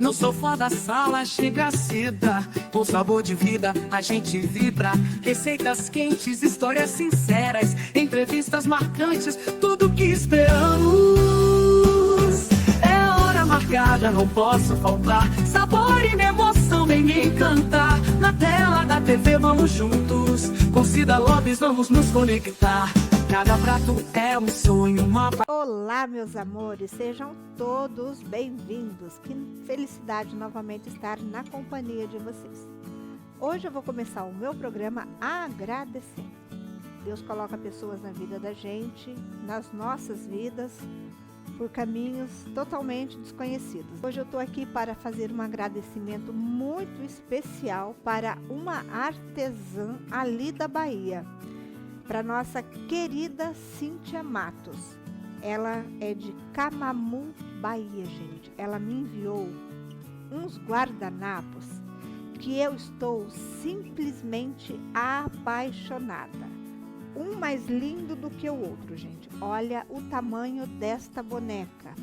No sofá da sala chega seda, com sabor de vida a gente vibra. Receitas quentes, histórias sinceras, entrevistas marcantes, tudo que esperamos. É hora marcada, não posso faltar. Sabor e emoção, vem me encantar. Na tela da TV vamos juntos, com Cida Lopes vamos nos conectar. Cada prato é um sonho, uma... Olá, meus amores, sejam todos bem-vindos. Que felicidade novamente estar na companhia de vocês. Hoje eu vou começar o meu programa agradecendo. Deus coloca pessoas na vida da gente, nas nossas vidas, por caminhos totalmente desconhecidos. Hoje eu estou aqui para fazer um agradecimento muito especial para uma artesã ali da Bahia, para nossa querida Cíntia Matos. Ela é de Camamu, Bahia, gente. Ela me enviou uns guardanapos que eu estou simplesmente apaixonada. Um mais lindo do que o outro, gente. Olha o tamanho desta boneca.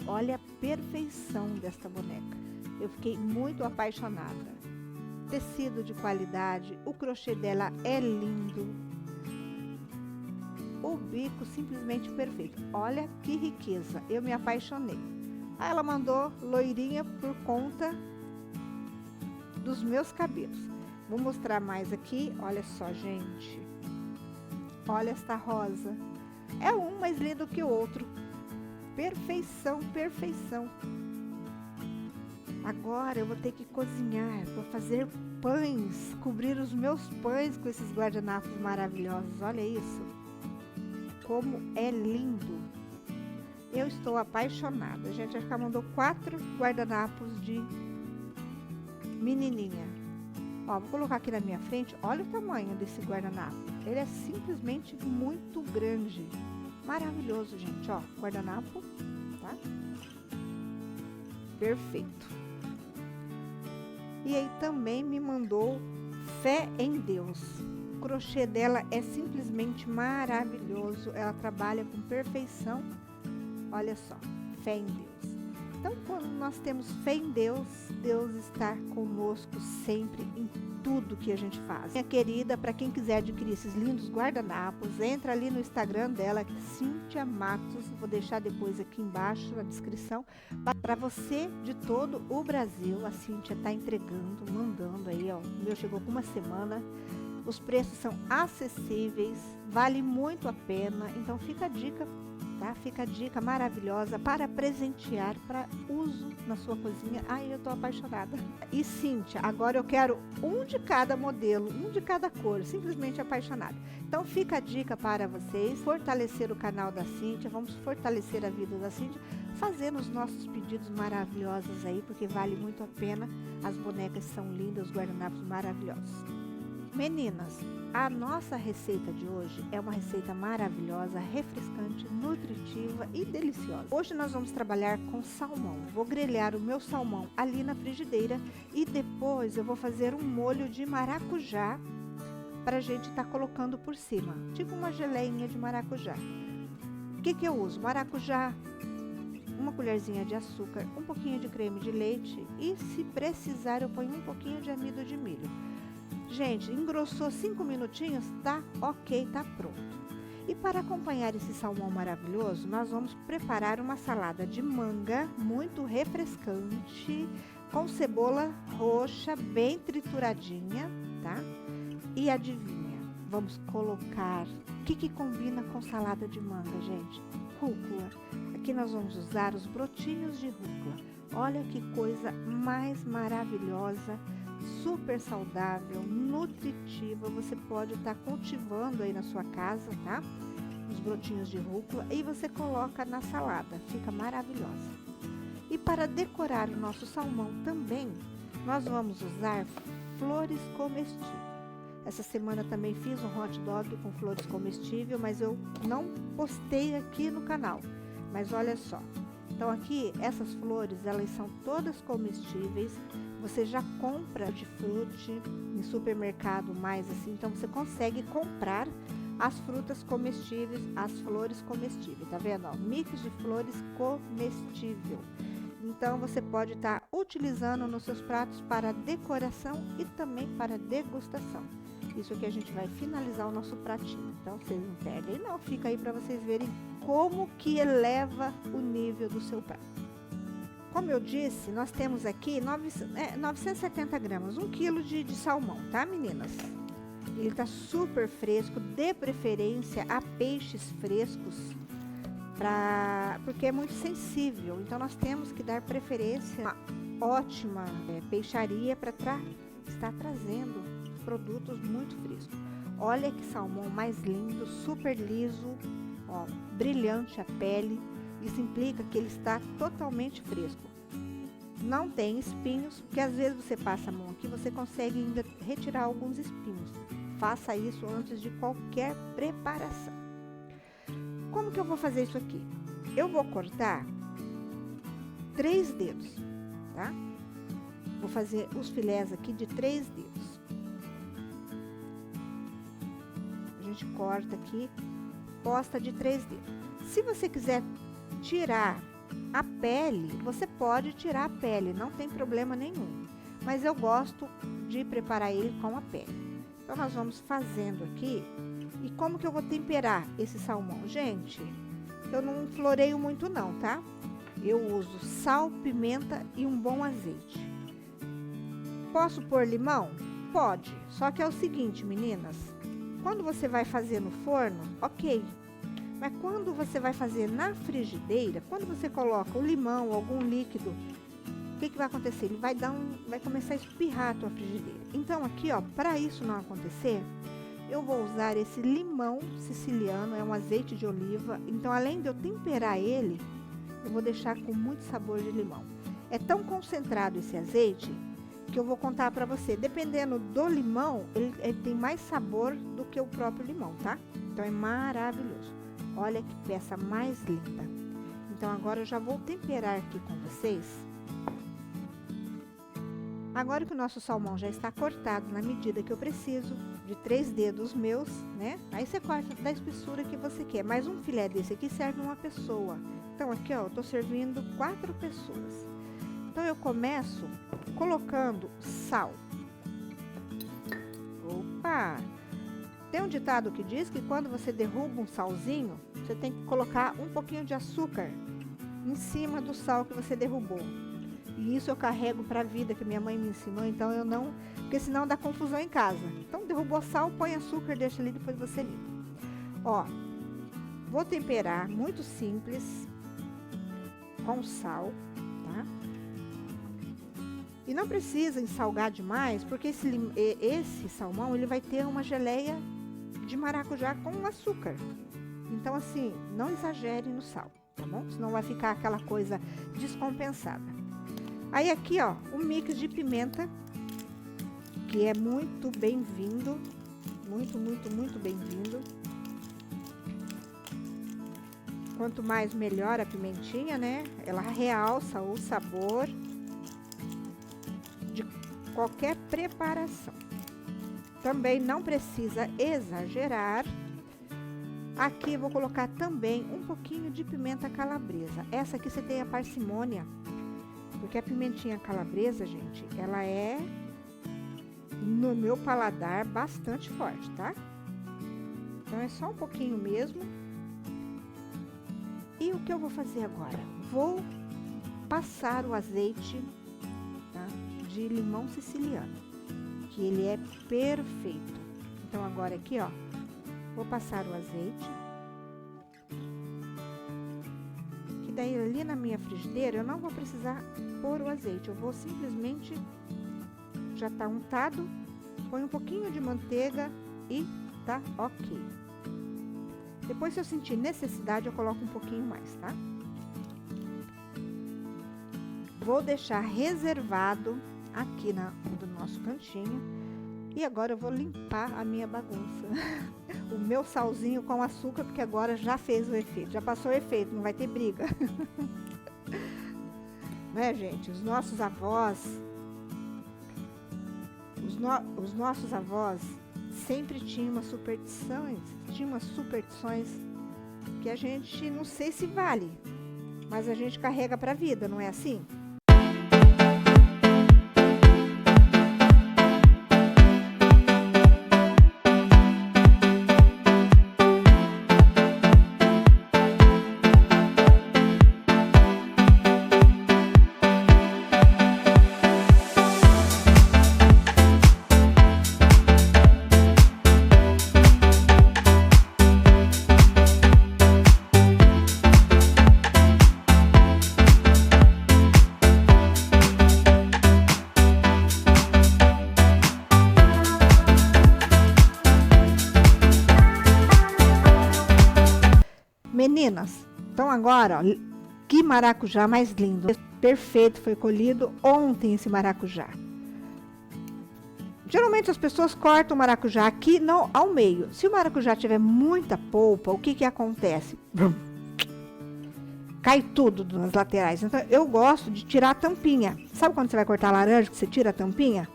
Olha a perfeição desta boneca. Eu fiquei muito apaixonada. Tecido de qualidade, o crochê dela é lindo. O bico simplesmente perfeito. Olha que riqueza, eu me apaixonei. Aí ela mandou loirinha por conta dos meus cabelos. Vou mostrar mais aqui, olha só, gente. Olha esta rosa. É um mais lindo que o outro. Perfeição, perfeição. Agora eu vou ter que cozinhar, vou fazer pães, cobrir os meus pães com esses guardanapos maravilhosos. Olha isso. Como é lindo. Eu estou apaixonada. A gente já mandou 4 guardanapos de menininha. Ó, vou colocar aqui na minha frente. Olha o tamanho desse guardanapo. Ele é simplesmente muito grande. Maravilhoso, gente. Ó, guardanapo, tá? Perfeito. E aí também me mandou Fé em Deus. O crochê dela é simplesmente maravilhoso. Ela trabalha com perfeição. Olha só, fé em Deus. Então, quando nós temos fé em Deus, Deus está conosco sempre em tudo que a gente faz. Minha querida, para quem quiser adquirir esses lindos guardanapos, entra ali no Instagram dela, Cíntia Matos. Vou deixar depois aqui embaixo na descrição. Para você de todo o Brasil, a Cíntia está entregando, mandando aí, ó. O meu chegou com uma semana. Os preços são acessíveis, vale muito a pena, então fica a dica, tá? Fica a dica maravilhosa para presentear, para uso na sua cozinha. Ai, eu tô apaixonada. E Cíntia, agora eu quero um de cada modelo, um de cada cor, simplesmente apaixonada. Então fica a dica para vocês, fortalecer o canal da Cíntia, vamos fortalecer a vida da Cíntia, fazendo os nossos pedidos maravilhosos aí, porque vale muito a pena. As bonecas são lindas, os guardanapos maravilhosos. Meninas, a nossa receita de hoje é uma receita maravilhosa, refrescante, nutritiva e deliciosa. Hoje nós vamos trabalhar com salmão. Vou grelhar o meu salmão ali na frigideira e depois eu vou fazer um molho de maracujá para a gente estar colocando por cima, tipo uma geleinha de maracujá. O que eu uso? Maracujá, uma colherzinha de açúcar, um pouquinho de creme de leite e, se precisar, eu ponho um pouquinho de amido de milho. Gente, engrossou 5 minutinhos, tá ok, tá pronto. E para acompanhar esse salmão maravilhoso, nós vamos preparar uma salada de manga muito refrescante, com cebola roxa bem trituradinha, tá? E adivinha, vamos colocar, o que combina com salada de manga, gente? Rúcula. Aqui nós vamos usar os brotinhos de rúcula. Olha que coisa mais maravilhosa, super saudável, nutritiva. Você pode estar cultivando aí na sua casa, tá? Os brotinhos de rúcula e você coloca na salada, fica maravilhosa. E para decorar o nosso salmão também, nós vamos usar flores comestíveis. Essa semana também fiz um hot dog com flores comestíveis, mas eu não postei aqui no canal. Mas olha só, então aqui essas flores, elas são todas comestíveis. Você já compra de frute em supermercado mais assim, então você consegue comprar as frutas comestíveis, as flores comestíveis, tá vendo? Ó, mix de flores comestível. Então você pode estar utilizando nos seus pratos para decoração e também para degustação. Isso que a gente vai finalizar o nosso pratinho. Então vocês não perdem não, fica aí para vocês verem como que eleva o nível do seu prato. Como eu disse, nós temos aqui 970 gramas, 1 quilo de salmão, tá meninas? Ele tá super fresco, de preferência a peixes frescos, porque é muito sensível. Então nós temos que dar preferência a uma ótima peixaria para estar trazendo produtos muito frescos. Olha que salmão mais lindo, super liso, ó, brilhante a pele. Isso implica que ele está totalmente fresco. Não tem espinhos, porque às vezes você passa a mão aqui, você consegue ainda retirar alguns espinhos. Faça isso antes de qualquer preparação. Como que eu vou fazer isso aqui? Eu vou cortar 3 dedos, tá? Vou fazer os filés aqui de 3 dedos. A gente corta aqui, posta de 3 dedos. Se você quiser tirar a pele, você pode tirar a pele, não tem problema nenhum. Mas eu gosto de preparar ele com a pele. Então nós vamos fazendo aqui. E como que eu vou temperar esse salmão? Gente, eu não floreio muito não, tá? Eu uso sal, pimenta e um bom azeite. Posso pôr limão? Pode. Só que é o seguinte, meninas. Quando você vai fazer no forno, ok. Mas quando você vai fazer na frigideira, quando você coloca o limão, algum líquido, o que vai acontecer? Ele vai começar a espirrar a tua frigideira. Então aqui, ó, para isso não acontecer, eu vou usar esse limão siciliano, é um azeite de oliva. Então, além de eu temperar ele, eu vou deixar com muito sabor de limão. É tão concentrado esse azeite que eu vou contar para você. Dependendo do limão, ele tem mais sabor do que o próprio limão, tá? Então, é maravilhoso. Olha que peça mais linda. Então, agora eu já vou temperar aqui com vocês. Agora que o nosso salmão já está cortado na medida que eu preciso, de 3 dedos meus, né? Aí você corta da espessura que você quer. Mas um filé desse aqui serve uma pessoa. Então aqui, ó, eu tô servindo 4 pessoas. Então eu começo colocando sal. Opa! Tem um ditado que diz que quando você derruba um salzinho, você tem que colocar um pouquinho de açúcar em cima do sal que você derrubou. E isso eu carrego para a vida, que minha mãe me ensinou, então eu não... Porque senão dá confusão em casa. Então, derrubou sal, põe açúcar, deixa ali, depois você limpa. Ó, vou temperar, muito simples, com sal, tá? E não precisa salgar demais, porque esse salmão, ele vai ter uma geleia de maracujá com açúcar. Então, assim, não exagere no sal, tá bom? Senão vai ficar aquela coisa descompensada. Aí aqui, ó, um mix de pimenta, que é muito bem-vindo, muito bem-vindo. Quanto mais melhor a pimentinha, né? Ela realça o sabor de qualquer preparação. Também não precisa exagerar. Aqui eu vou colocar também um pouquinho de pimenta calabresa. Essa aqui você tem a parcimônia. Porque a pimentinha calabresa, gente, ela é, no meu paladar, bastante forte, tá? Então, é só um pouquinho mesmo. E o que eu vou fazer agora? Vou passar o azeite, tá, de limão siciliano, que ele é perfeito. Então, agora aqui, ó, vou passar o azeite. Daí ali na minha frigideira eu não vou precisar pôr o azeite, eu vou simplesmente, já tá untado, põe um pouquinho de manteiga e tá ok. Depois, se eu sentir necessidade, eu coloco um pouquinho mais, tá? Vou deixar reservado aqui do nosso cantinho. E agora eu vou limpar a minha bagunça. O meu salzinho com açúcar, porque agora já fez o efeito. Já passou o efeito, não vai ter briga. Né, gente? Os nossos avós... Os nossos avós sempre tinham umas superstições. Que a gente não sei se vale. mas a gente carrega para a vida, não é assim? Meninas, então agora, ó, que maracujá mais lindo. Perfeito, foi colhido ontem esse maracujá. Geralmente as pessoas cortam o maracujá aqui não ao meio. Se o maracujá tiver muita polpa, o que acontece? Cai tudo nas laterais. Então eu gosto de tirar a tampinha. Sabe quando você vai cortar a laranja, que você tira a tampinha?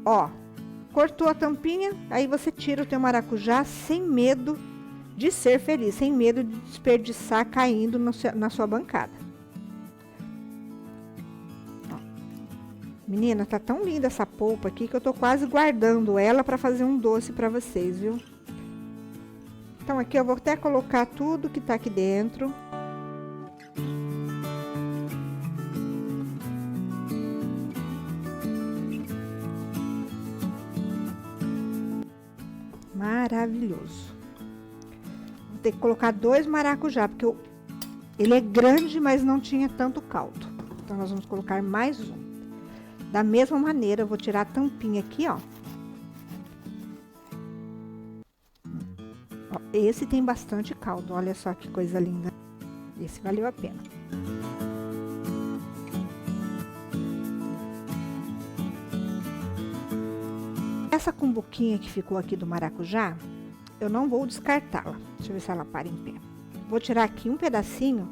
Ó, cortou a tampinha, aí você tira o teu maracujá sem medo de ser feliz, sem medo de desperdiçar caindo na sua bancada. Ó. Menina, tá tão linda essa polpa aqui que eu tô quase guardando ela para fazer um doce para vocês, viu? Então aqui eu vou até colocar tudo que tá aqui dentro. Maravilhoso. Vou ter que colocar 2 maracujá, porque ele é grande, mas não tinha tanto caldo. Então, nós vamos colocar mais um. Da mesma maneira, eu vou tirar a tampinha aqui, ó. Ó, esse tem bastante caldo, olha só que coisa linda. Esse valeu a pena. Essa cumbuquinha que ficou aqui do maracujá, eu não vou descartá-la. Deixa eu ver se ela para em pé. Vou tirar aqui um pedacinho,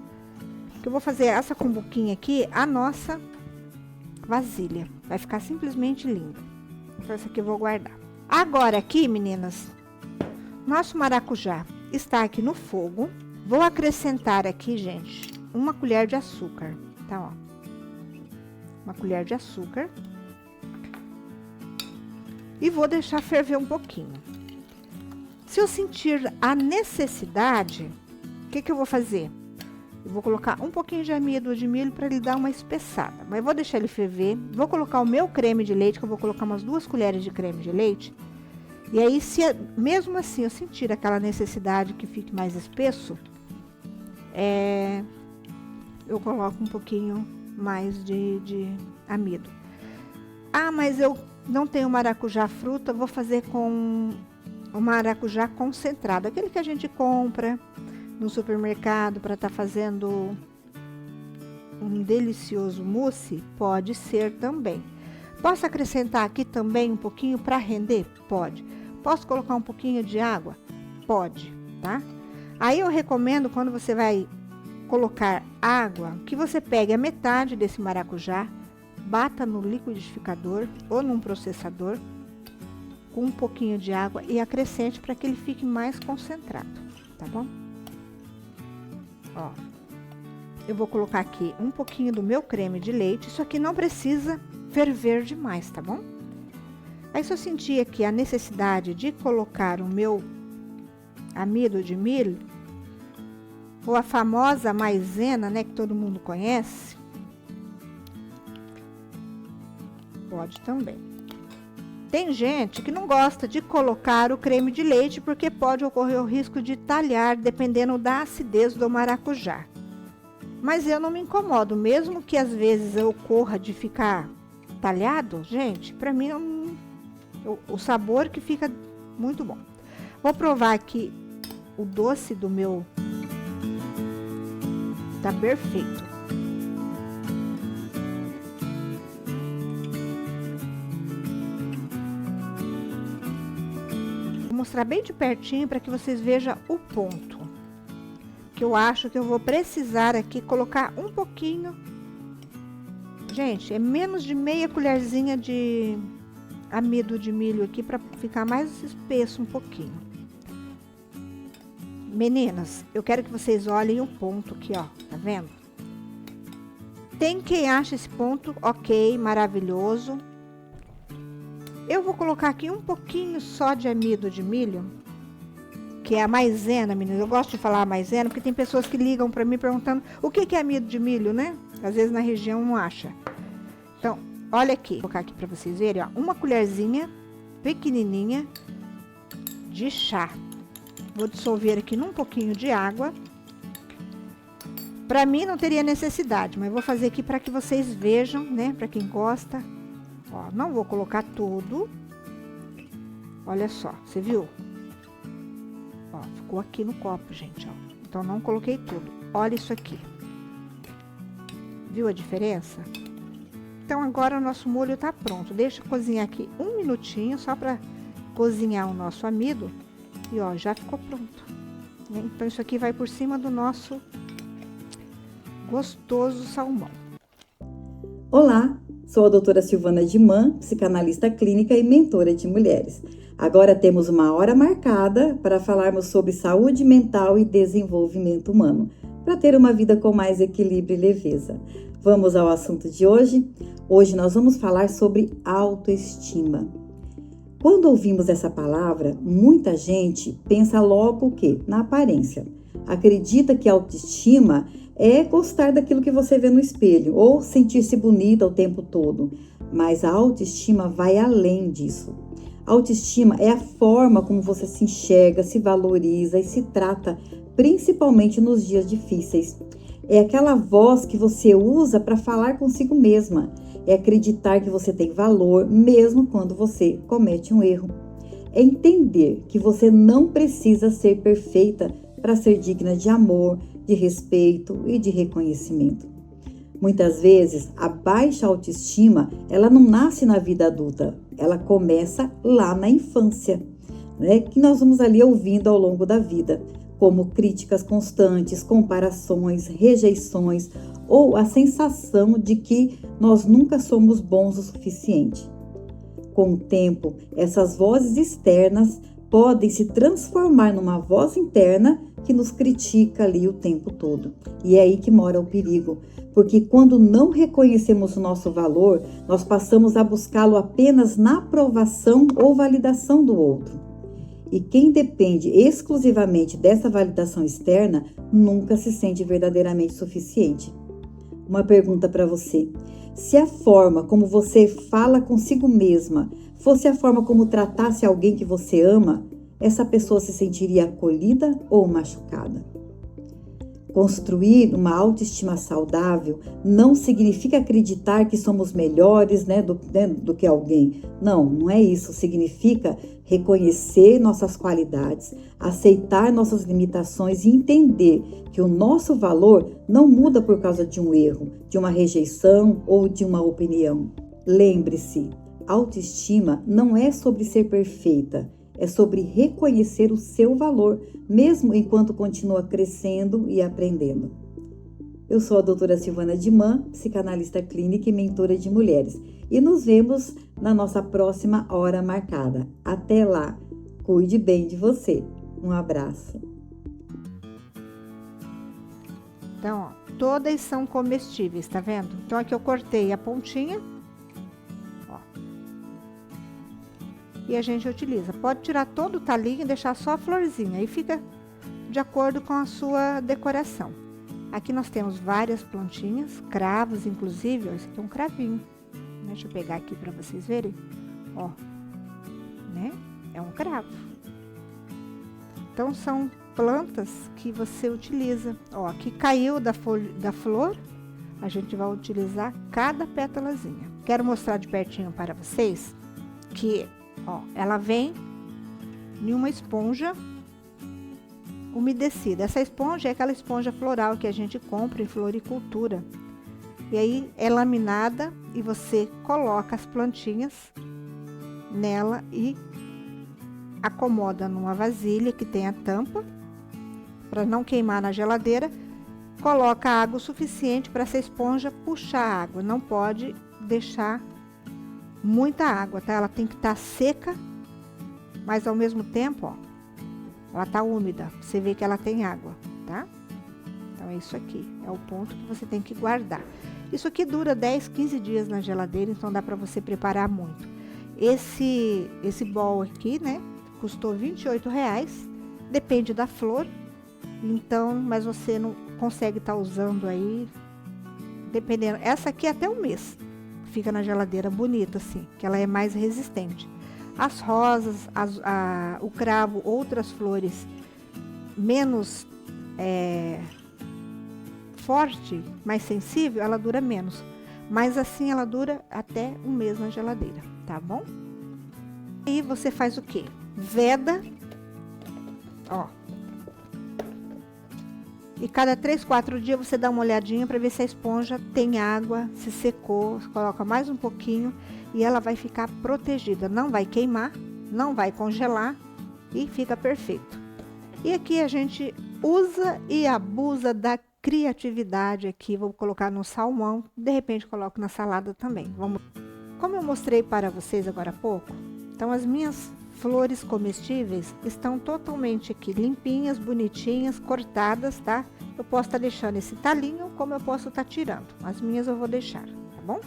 que eu vou fazer essa cumbuquinha aqui, a nossa vasilha. Vai ficar simplesmente lindo. Então, essa aqui eu vou guardar. Agora aqui, meninas, nosso maracujá está aqui no fogo. Vou acrescentar aqui, gente, 1 colher de açúcar. Tá, ó. 1 colher de açúcar. E vou deixar ferver um pouquinho. Se eu sentir a necessidade, o que eu vou fazer? Eu vou colocar um pouquinho de amido de milho para ele dar uma espessada. Mas vou deixar ele ferver. Vou colocar o meu creme de leite, que eu vou colocar umas 2 colheres de creme de leite. E aí, se mesmo assim eu sentir aquela necessidade que fique mais espesso, eu coloco um pouquinho mais de amido. Ah, mas eu não tenho maracujá fruta, vou fazer com o maracujá concentrado, aquele que a gente compra no supermercado para estar fazendo um delicioso mousse, pode ser também. Posso acrescentar aqui também um pouquinho para render? Pode. Posso colocar um pouquinho de água? Pode, tá? Aí eu recomendo, quando você vai colocar água, que você pegue a metade desse maracujá, bata no liquidificador ou num processador com um pouquinho de água e acrescente para que ele fique mais concentrado, tá bom? Ó, eu vou colocar aqui um pouquinho do meu creme de leite. Isso aqui não precisa ferver demais, tá bom? Aí, se eu sentir aqui a necessidade de colocar o meu amido de milho, ou a famosa maisena, né, que todo mundo conhece, pode também. Tem gente que não gosta de colocar o creme de leite porque pode ocorrer o risco de talhar, dependendo da acidez do maracujá. Mas eu não me incomodo, mesmo que às vezes ocorra de ficar talhado, gente, pra mim o sabor que fica muito bom. Vou provar aqui o doce do meu. Tá perfeito. Vou mostrar bem de pertinho para que vocês vejam o ponto. Que eu acho que eu vou precisar aqui colocar um pouquinho. Gente, é menos de meia colherzinha de amido de milho aqui para ficar mais espesso um pouquinho. Meninas, eu quero que vocês olhem o ponto aqui, ó, tá vendo? Tem quem acha esse ponto ok, maravilhoso. Eu vou colocar aqui um pouquinho só de amido de milho, que é a maisena, meninas. Eu gosto de falar maisena, porque tem pessoas que ligam para mim perguntando o que é amido de milho, né? Às vezes na região não acha. Então, olha aqui, vou colocar aqui para vocês verem, ó, uma colherzinha pequenininha de chá. Vou dissolver aqui num pouquinho de água. Para mim não teria necessidade, mas vou fazer aqui para que vocês vejam, né? Para quem gosta. Ó, não vou colocar tudo. Olha só, você viu? Ó, ficou aqui no copo, gente, ó. Então não coloquei tudo. Olha isso aqui. Viu a diferença? Então agora o nosso molho tá pronto. Deixa eu cozinhar aqui um minutinho só para cozinhar o nosso amido. E ó, já ficou pronto. Então isso aqui vai por cima do nosso gostoso salmão. Olá, sou a doutora Silvana Diman, psicanalista clínica e mentora de mulheres. Agora temos uma hora marcada para falarmos sobre saúde mental e desenvolvimento humano, para ter uma vida com mais equilíbrio e leveza. Vamos ao assunto de hoje? Hoje nós vamos falar sobre autoestima. Quando ouvimos essa palavra, muita gente pensa logo o quê? Na aparência. Acredita que autoestima é gostar daquilo que você vê no espelho ou sentir-se bonita o tempo todo. Mas a autoestima vai além disso. A autoestima é a forma como você se enxerga, se valoriza e se trata, principalmente nos dias difíceis. É aquela voz que você usa para falar consigo mesma. É acreditar que você tem valor mesmo quando você comete um erro. É entender que você não precisa ser perfeita para ser digna de amor, de respeito e de reconhecimento. Muitas vezes, a baixa autoestima, ela não nasce na vida adulta, ela começa lá na infância, né? Que nós vamos ali ouvindo ao longo da vida, como críticas constantes, comparações, rejeições ou a sensação de que nós nunca somos bons o suficiente. Com o tempo, essas vozes externas podem se transformar numa voz interna que nos critica ali o tempo todo. E é aí que mora o perigo, porque quando não reconhecemos o nosso valor, nós passamos a buscá-lo apenas na aprovação ou validação do outro. E quem depende exclusivamente dessa validação externa nunca se sente verdadeiramente suficiente. Uma pergunta para você: se a forma como você fala consigo mesma fosse a forma como tratasse alguém que você ama, essa pessoa se sentiria acolhida ou machucada? Construir uma autoestima saudável não significa acreditar que somos melhores, do que alguém. Não é isso. Significa reconhecer nossas qualidades, aceitar nossas limitações e entender que o nosso valor não muda por causa de um erro, de uma rejeição ou de uma opinião. Lembre-se, autoestima não é sobre ser perfeita. É sobre reconhecer o seu valor, mesmo enquanto continua crescendo e aprendendo. Eu sou a doutora Silvana Diman, psicanalista clínica e mentora de mulheres. E nos vemos na nossa próxima hora marcada. Até lá, cuide bem de você. Um abraço. Então, ó, todas são comestíveis, tá vendo? Então aqui eu cortei a pontinha. E a gente utiliza. Pode tirar todo o talinho e deixar só a florzinha. Aí fica de acordo com a sua decoração. Aqui nós temos várias plantinhas, cravos inclusive. Ó, esse aqui é um cravinho. Deixa eu pegar aqui para vocês verem. Ó, né? É um cravo. Então são plantas que você utiliza. Ó, aqui caiu da flor. A gente vai utilizar cada pétalazinha. Quero mostrar de pertinho para vocês que ó, ela vem em uma esponja umedecida. Essa esponja é aquela esponja floral que a gente compra em floricultura. E aí é laminada e você coloca as plantinhas nela e acomoda numa vasilha que tem a tampa para não queimar na geladeira. Coloca água o suficiente para essa esponja puxar a água. Não pode deixar muita água, tá? Ela tem que estar seca, mas ao mesmo tempo, ó, ela tá úmida. Você vê que ela tem água, tá? Então é isso aqui, é o ponto que você tem que guardar. Isso aqui dura 10, 15 dias na geladeira, então dá para você preparar muito. Esse bowl aqui, né, custou R$28, depende da flor, então, mas você não consegue estar usando aí, dependendo. Essa aqui é até um mês, fica na geladeira bonita assim, que ela é mais resistente. As rosas, o cravo, outras flores menos forte, mais sensível, ela dura menos. Mas assim ela dura até um mês na geladeira, tá bom? E você faz o quê? Veda, ó. E cada 3, 4 dias você dá uma olhadinha para ver se a esponja tem água, se secou, coloca mais um pouquinho e ela vai ficar protegida. Não vai queimar, não vai congelar e fica perfeito. E aqui a gente usa e abusa da criatividade aqui. Vou colocar no salmão, de repente coloco na salada também. Como eu mostrei para vocês agora há pouco, então as minhas flores comestíveis estão totalmente aqui limpinhas, bonitinhas, cortadas, tá? Eu posso estar deixando esse talinho, como eu posso estar tirando. As minhas eu vou deixar, tá bom?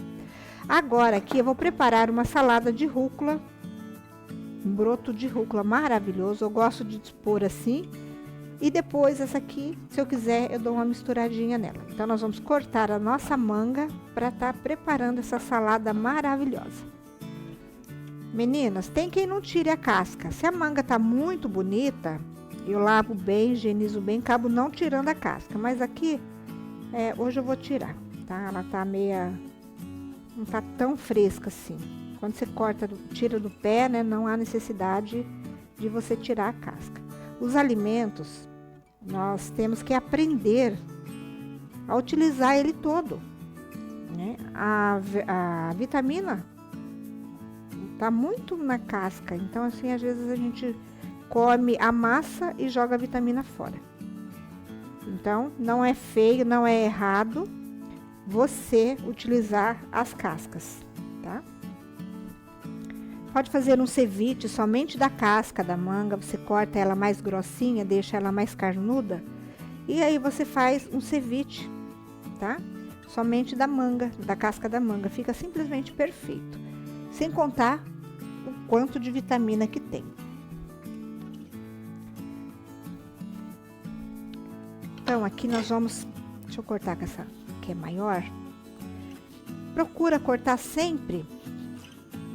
Agora aqui eu vou preparar uma salada de rúcula, um broto de rúcula maravilhoso. Eu gosto de dispor assim. E depois essa aqui, se eu quiser, eu dou uma misturadinha nela. Então nós vamos cortar a nossa manga para estar preparando essa salada maravilhosa. Meninas, tem quem não tire a casca. Se a manga tá muito bonita, eu lavo bem, higienizo bem, acabo não tirando a casca. Mas aqui, hoje eu vou tirar, tá? Ela tá não tá tão fresca assim. Quando você corta, tira do pé, né? Não há necessidade de você tirar a casca. Os alimentos, nós temos que aprender a utilizar ele todo, né? A vitamina tá muito na casca, então assim, às vezes a gente come a massa e joga a vitamina fora. Então, não é feio, não é errado você utilizar as cascas, tá? Pode fazer um ceviche somente da casca da manga, você corta ela mais grossinha, deixa ela mais carnuda, e aí você faz um ceviche, tá? Somente da manga, da casca da manga, fica simplesmente perfeito. Sem contar o quanto de vitamina que tem. Então, aqui nós vamos... Deixa eu cortar com essa que é maior. Procura cortar sempre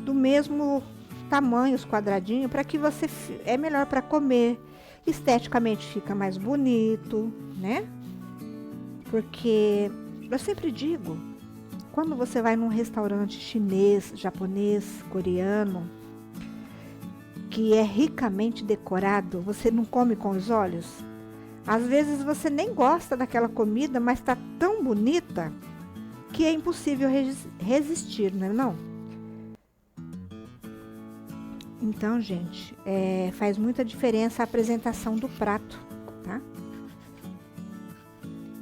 do mesmo tamanho, os quadradinhos, para que você... É melhor para comer. Esteticamente fica mais bonito, né? Porque eu sempre digo... Quando você vai num restaurante chinês, japonês, coreano, que é ricamente decorado, você não come com os olhos? Às vezes você nem gosta daquela comida, mas está tão bonita que é impossível resistir, não é não? Então, gente, faz muita diferença a apresentação do prato, tá?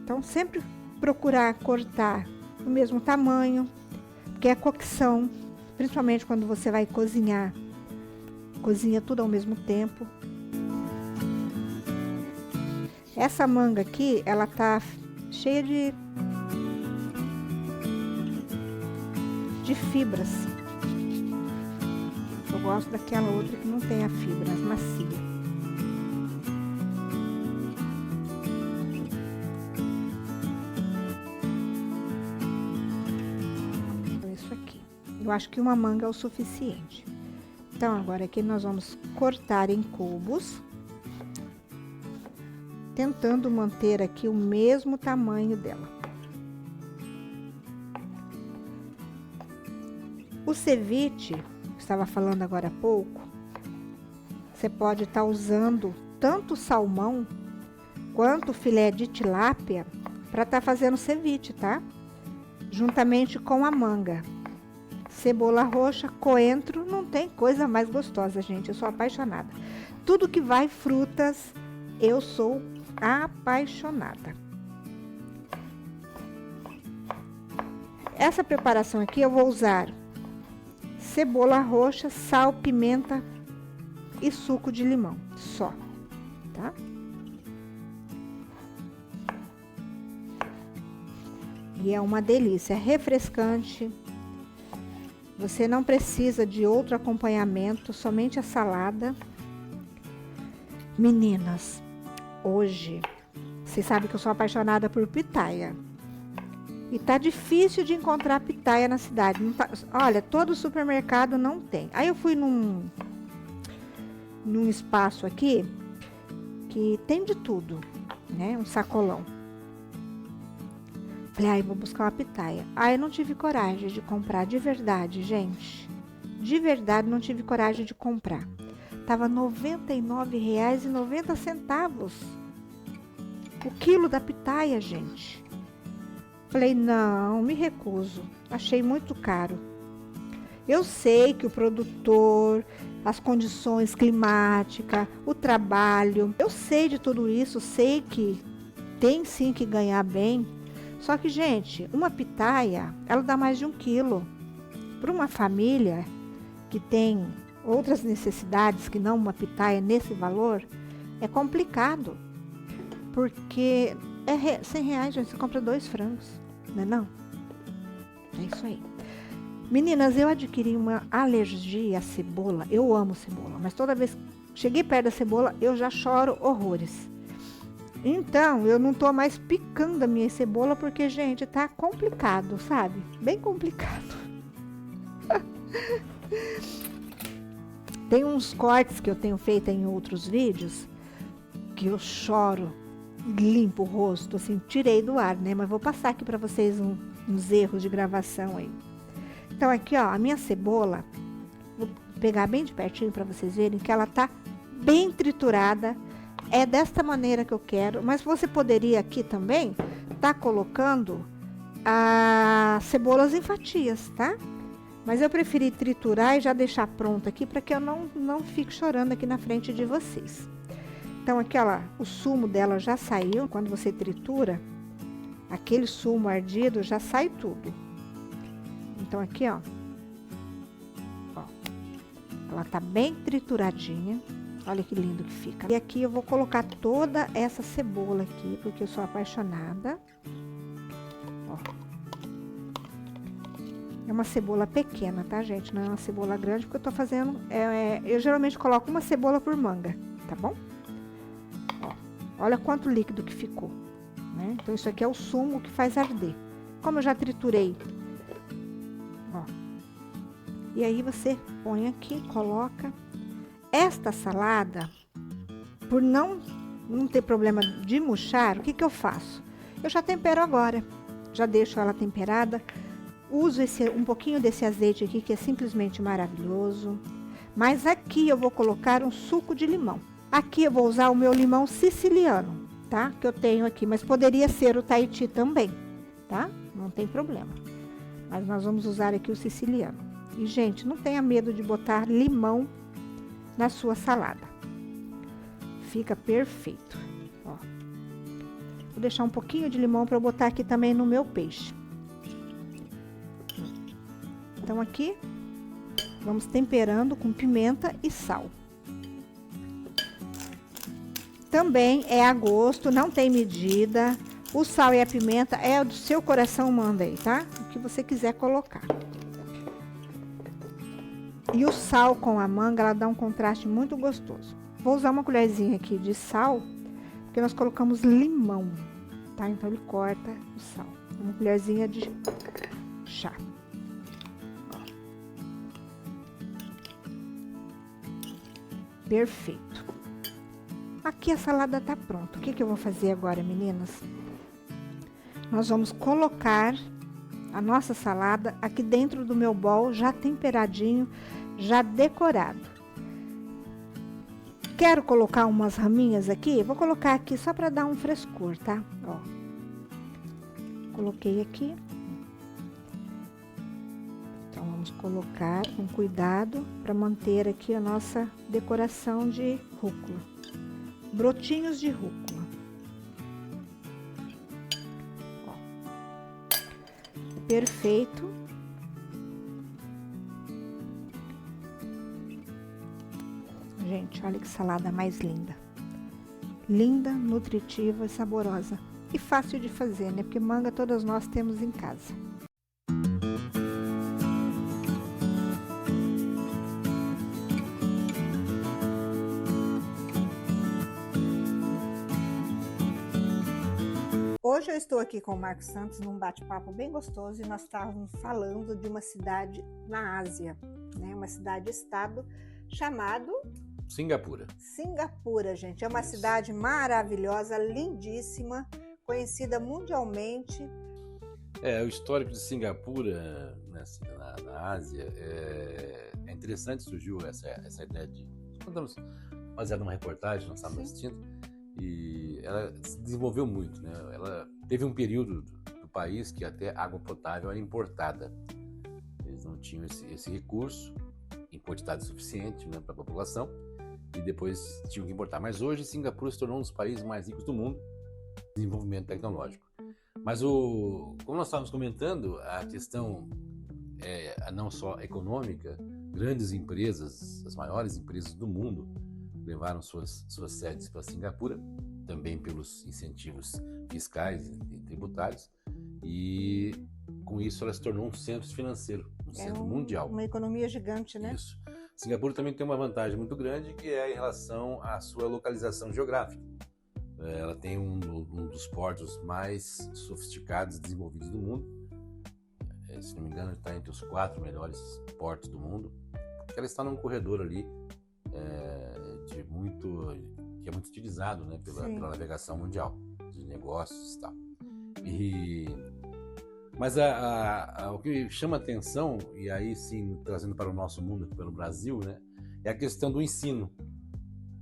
Então, sempre procurar cortar do mesmo tamanho, porque a cocção, principalmente quando você vai cozinhar, cozinha tudo ao mesmo tempo. Essa manga aqui, ela tá cheia de fibras. Eu gosto daquela outra que não tem a fibra, as macia. Eu acho que uma manga é o suficiente. Então, agora aqui nós vamos cortar em cubos, tentando manter aqui o mesmo tamanho dela. O ceviche, que estava falando agora há pouco, você pode estar usando tanto salmão quanto filé de tilápia para estar fazendo ceviche, tá? Juntamente com a manga. Cebola roxa, coentro, não tem coisa mais gostosa, gente. Eu sou apaixonada. Tudo que vai frutas, eu sou apaixonada. Essa preparação aqui eu vou usar cebola roxa, sal, pimenta e suco de limão, só, tá? E é uma delícia, é refrescante. Você não precisa de outro acompanhamento, somente a salada. Meninas, hoje, vocês sabem que eu sou apaixonada por pitaia. E tá difícil de encontrar pitaia na cidade. Não tá, olha, todo supermercado não tem. Aí eu fui num espaço aqui que tem de tudo, né? Um sacolão. Falei, ai, vou buscar uma pitaia. Aí eu não tive coragem de comprar, de verdade, gente. De verdade, não tive coragem de comprar. Tava R$ 99,90 o quilo da pitaia, gente. Falei, não, me recuso. Achei muito caro. Eu sei que o produtor, as condições climáticas, o trabalho, eu sei de tudo isso, sei que tem sim que ganhar bem. Só que, gente, uma pitaia, ela dá mais de 1 quilo. Para uma família que tem outras necessidades que não uma pitaia nesse valor, é complicado. Porque é R$100, gente, você compra 2 frangos, não é não? É isso aí. Meninas, eu adquiri uma alergia à cebola. Eu amo cebola, mas toda vez que cheguei perto da cebola, eu já choro horrores. Então, eu não tô mais picando a minha cebola porque, gente, tá complicado, sabe? Bem complicado. Tem uns cortes que eu tenho feito em outros vídeos que eu choro, limpo o rosto, assim, tirei do ar, né? Mas vou passar aqui pra vocês uns erros de gravação aí. Então, aqui, ó, a minha cebola, vou pegar bem de pertinho pra vocês verem que ela tá bem triturada. É desta maneira que eu quero, mas você poderia aqui também tá colocando as cebolas em fatias, tá? Mas eu preferi triturar e já deixar pronto aqui para que eu não fique chorando aqui na frente de vocês. Então aqui, ó, o sumo dela já saiu. Quando você tritura, aquele sumo ardido já sai tudo. Então aqui, ó, ela tá bem trituradinha. Olha que lindo que fica. E aqui eu vou colocar toda essa cebola aqui, porque eu sou apaixonada. Ó. É uma cebola pequena, tá, gente? Não é uma cebola grande, porque eu tô fazendo... eu geralmente coloco uma cebola por manga, tá bom? Ó. Olha quanto líquido que ficou, né? Então, isso aqui é o sumo que faz arder. Como eu já triturei. Ó. E aí, você põe aqui, coloca... Esta salada, por não ter problema de murchar, o que que eu faço? Eu já tempero agora, já deixo ela temperada, uso um pouquinho desse azeite aqui, que é simplesmente maravilhoso. Mas aqui eu vou colocar um suco de limão. Aqui eu vou usar o meu limão siciliano, tá? Que eu tenho aqui, mas poderia ser o Tahiti também, tá? Não tem problema. Mas nós vamos usar aqui o siciliano. E, gente, não tenha medo de botar limão na sua salada. Fica perfeito. Ó. Vou deixar um pouquinho de limão para eu botar aqui também no meu peixe. Então aqui vamos temperando com pimenta e sal. Também é a gosto, não tem medida. O sal e a pimenta é do seu coração, manda aí, tá? O que você quiser colocar. E o sal com a manga, ela dá um contraste muito gostoso. Vou usar uma colherzinha aqui de sal, porque nós colocamos limão, tá? Então, ele corta o sal. Uma colherzinha de chá. Ó. Perfeito. Aqui a salada tá pronta. O que que eu vou fazer agora, meninas? Nós vamos colocar a nossa salada aqui dentro do meu bowl, já temperadinho, já decorado. Quero colocar umas raminhas aqui, vou colocar aqui só para dar um frescor, tá? Ó. Coloquei aqui. Então, vamos colocar com cuidado para manter aqui a nossa decoração de rúcula. Brotinhos de rúcula. Ó. Perfeito. Gente, olha que salada mais linda. Linda, nutritiva e saborosa. e fácil de fazer, né? Porque manga todas nós temos em casa. Hoje eu estou aqui com o Marcos Santos num bate-papo bem gostoso e nós estávamos falando de uma cidade na Ásia, né? Uma cidade-estado chamado Singapura. Singapura, gente. É uma cidade maravilhosa, lindíssima, conhecida mundialmente. O histórico de Singapura, né, na Ásia, é interessante, surgiu essa ideia de... Estamos baseado numa reportagem, nós estávamos assistindo, e ela se desenvolveu muito, né? Ela teve um período do país que até água potável era importada. Eles não tinham esse recurso em quantidade suficiente, né, para a população, e depois tinham que importar. Mas hoje Singapura se tornou um dos países mais ricos do mundo em desenvolvimento tecnológico. Mas como nós estávamos comentando, a questão não só econômica, grandes empresas, as maiores empresas do mundo, levaram suas sedes para Singapura, também pelos incentivos fiscais e tributários, e com isso ela se tornou um centro financeiro, um centro mundial. Uma economia gigante, né? Isso. Singapura também tem uma vantagem muito grande, que é em relação à sua localização geográfica. Ela tem um dos portos mais sofisticados e desenvolvidos do mundo. Se não me engano, está entre os 4 melhores portos do mundo. Ela está num corredor ali que é muito utilizado, né, pela navegação mundial, de negócios e tal. Mas o que chama atenção, e aí sim trazendo para o nosso mundo, pelo Brasil, né, é a questão do ensino,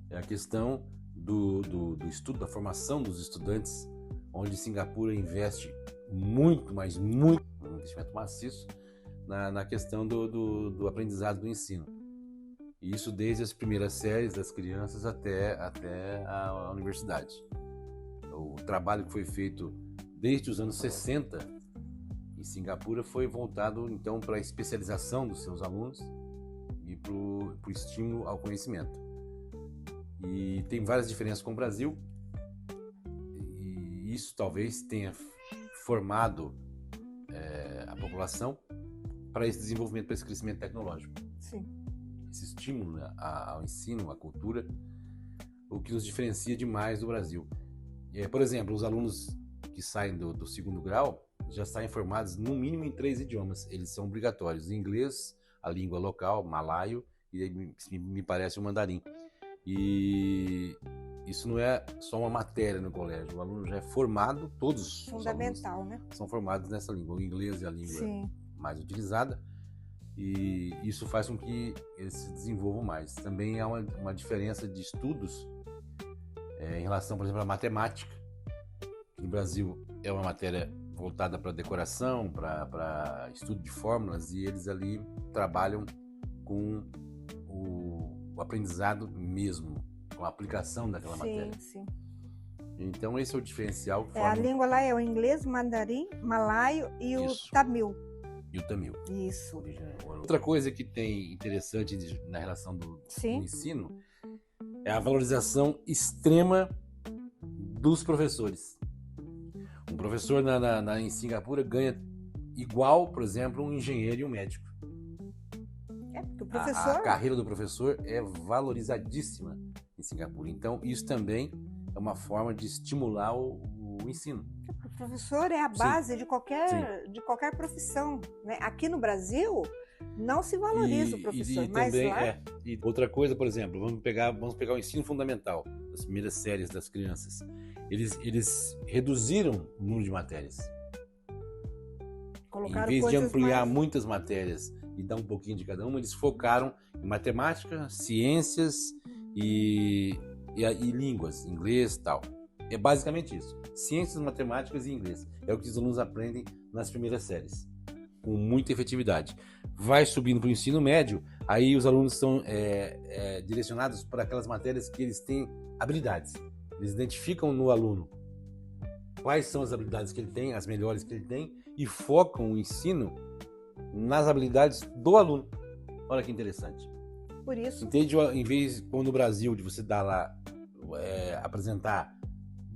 é a questão do estudo, da formação dos estudantes, onde Singapura investe muito, mas muito, um investimento maciço na questão do aprendizado do ensino. E isso desde as primeiras séries das crianças até a universidade. O trabalho que foi feito desde os anos 60 em Singapura foi voltado então para a especialização dos seus alunos e para o estímulo ao conhecimento. E tem várias diferenças com o Brasil, e isso talvez tenha formado a população para esse desenvolvimento, para esse crescimento tecnológico. Sim. Esse estímulo, né, ao ensino, à cultura, o que nos diferencia demais do Brasil. Por exemplo, os alunos que saem do segundo grau já saem formados no mínimo em 3 idiomas. Eles são obrigatórios: inglês, a língua local, malaio, e me parece o mandarim. E isso não é só uma matéria no colégio, o aluno já é formado, todos fundamental, os alunos, né? São formados nessa língua. O inglês é a língua mais utilizada, e isso faz com que eles se desenvolvam mais. Também há uma diferença de estudos em relação, por exemplo, à matemática, que no Brasil é uma matéria voltada para decoração, para estudo de fórmulas, e eles ali trabalham com o aprendizado mesmo, com a aplicação daquela matéria. Sim. Então esse é o diferencial. A língua lá é o inglês, o mandarim, malaio e o tamil. E o tamil. Isso. Outra coisa que tem interessante na relação do ensino é a valorização extrema dos professores. Um professor em Singapura ganha igual, por exemplo, um engenheiro e um médico. Porque o professor... A carreira do professor é valorizadíssima em Singapura. Então, isso também é uma forma de estimular o ensino. O professor é a base de qualquer profissão, né? Aqui no Brasil, não se valoriza o professor, mas também lá... E outra coisa, por exemplo, vamos pegar o ensino fundamental, as primeiras séries das crianças. Eles reduziram o número de matérias. Colocaram em vez de ampliar muitas matérias e dar um pouquinho de cada uma, eles focaram em matemática, ciências e línguas, inglês e tal. É basicamente isso. Ciências, matemáticas e inglês. É o que os alunos aprendem nas primeiras séries, com muita efetividade. Vai subindo para o ensino médio, aí os alunos são direcionados para aquelas matérias que eles têm habilidades. Eles identificam no aluno quais são as habilidades que ele tem, as melhores que ele tem, e focam o ensino nas habilidades do aluno. Olha que interessante. Por isso... Entende? Em vez, como no Brasil, de você dar lá, apresentar